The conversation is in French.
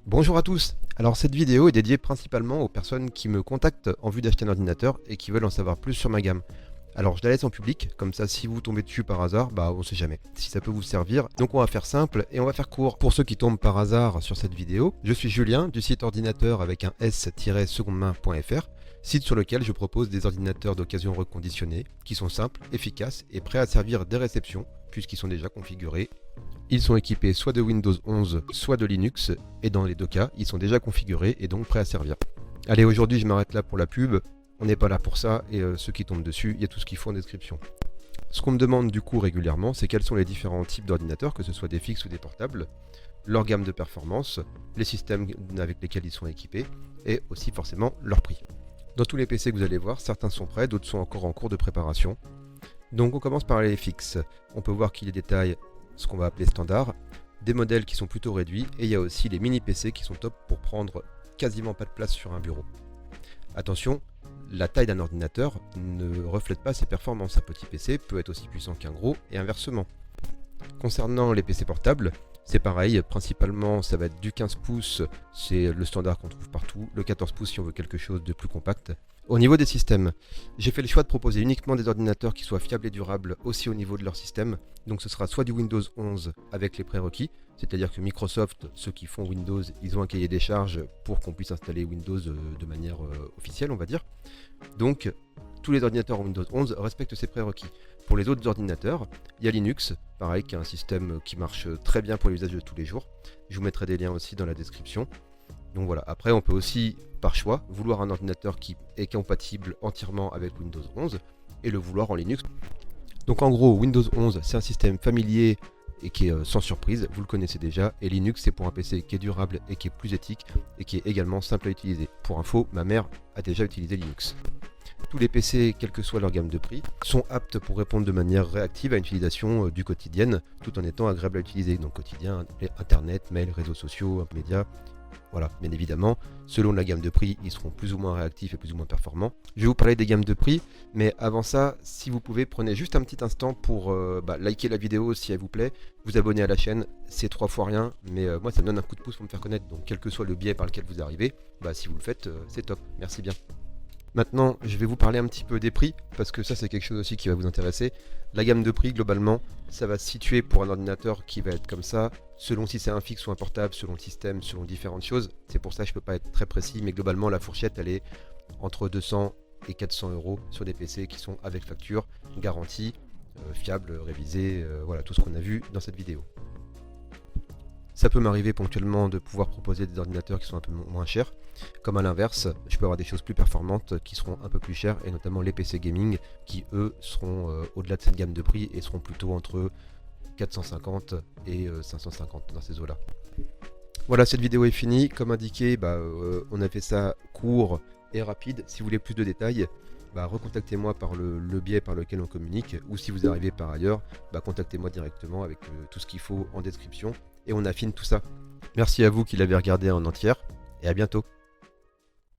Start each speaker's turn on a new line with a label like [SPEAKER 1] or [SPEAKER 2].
[SPEAKER 1] Bonjour à tous. Alors cette vidéo est dédiée principalement aux personnes qui me contactent en vue d'acheter un ordinateur et qui veulent en savoir plus sur ma gamme. Alors je la laisse en public, comme ça si vous tombez dessus par hasard, on sait jamais si ça peut vous servir. Donc on va faire simple et on va faire court. Pour ceux qui tombent par hasard sur cette vidéo, je suis Julien du site ordinateur avec un s-secondemain.fr, site sur lequel je propose des ordinateurs d'occasion reconditionnés qui sont simples, efficaces et prêts à servir des réceptions puisqu'ils sont déjà configurés. Ils sont équipés soit de Windows 11, soit de Linux, et dans les deux cas, ils sont déjà configurés et donc prêts à servir. Allez, aujourd'hui je m'arrête là pour la pub, on n'est pas là pour ça, et ceux qui tombent dessus, il y a tout ce qu'il faut en description. Ce qu'on me demande du coup régulièrement, c'est quels sont les différents types d'ordinateurs, que ce soit des fixes ou des portables, leur gamme de performance, les systèmes avec lesquels ils sont équipés, et aussi forcément leur prix. Dans tous les PC que vous allez voir, certains sont prêts, d'autres sont encore en cours de préparation. Donc on commence par les fixes. On peut voir qu'il y a des tailles, ce qu'on va appeler standard, des modèles qui sont plutôt réduits, et il y a aussi les mini PC qui sont top pour prendre quasiment pas de place sur un bureau. Attention, la taille d'un ordinateur ne reflète pas ses performances. Un petit PC peut être aussi puissant qu'un gros et inversement. Concernant les PC portables, c'est pareil, principalement ça va être du 15 pouces, c'est le standard qu'on trouve partout, le 14 pouces si on veut quelque chose de plus compact. Au niveau des systèmes, j'ai fait le choix de proposer uniquement des ordinateurs qui soient fiables et durables aussi au niveau de leur système. Donc ce sera soit du Windows 11 avec les prérequis, c'est-à-dire que Microsoft, ceux qui font Windows, ils ont un cahier des charges pour qu'on puisse installer Windows de manière officielle, on va dire. Donc tous les ordinateurs en Windows 11 respectent ces prérequis. Pour les autres ordinateurs, il y a Linux, pareil, qui est un système qui marche très bien pour l'usage de tous les jours. Je vous mettrai des liens aussi dans la description. Donc voilà, après on peut aussi, par choix, vouloir un ordinateur qui est compatible entièrement avec Windows 11 et le vouloir en Linux. Donc en gros, Windows 11, c'est un système familier et qui est sans surprise, vous le connaissez déjà, et Linux, c'est pour un PC qui est durable et qui est plus éthique et qui est également simple à utiliser. Pour info, ma mère a déjà utilisé Linux. Tous les PC, quelle que soit leur gamme de prix, sont aptes pour répondre de manière réactive à une utilisation du quotidien, tout en étant agréable à utiliser. Donc quotidien, internet, mail, réseaux sociaux, médias. Voilà, bien évidemment, selon la gamme de prix, ils seront plus ou moins réactifs et plus ou moins performants. Je vais vous parler des gammes de prix, mais avant ça, si vous pouvez, prenez juste un petit instant pour liker la vidéo si elle vous plaît, vous abonner à la chaîne, c'est 3 fois rien, mais moi ça me donne un coup de pouce pour me faire connaître, donc quel que soit le biais par lequel vous arrivez, si vous le faites, c'est top, merci bien. Maintenant, je vais vous parler un petit peu des prix, parce que ça c'est quelque chose aussi qui va vous intéresser. La gamme de prix, globalement, ça va se situer pour un ordinateur qui va être comme ça, selon si c'est un fixe ou un portable, selon le système, selon différentes choses. C'est pour ça que je ne peux pas être très précis, mais globalement, la fourchette, elle est entre 200 et 400 euros sur des PC qui sont avec facture, garantie, fiable, révisé, voilà, tout ce qu'on a vu dans cette vidéo. Ça peut m'arriver ponctuellement de pouvoir proposer des ordinateurs qui sont un peu moins chers, comme à l'inverse, je peux avoir des choses plus performantes qui seront un peu plus chères, et notamment les PC gaming qui eux seront au-delà de cette gamme de prix et seront plutôt entre 450 et 550 dans ces eaux-là. Voilà, cette vidéo est finie. Comme indiqué, on a fait ça court et rapide. Si vous voulez plus de détails, recontactez-moi par le biais par lequel on communique, ou si vous arrivez par ailleurs, contactez-moi directement avec tout ce qu'il faut en description et on affine tout ça. Merci à vous qui l'avez regardé en entière et à bientôt.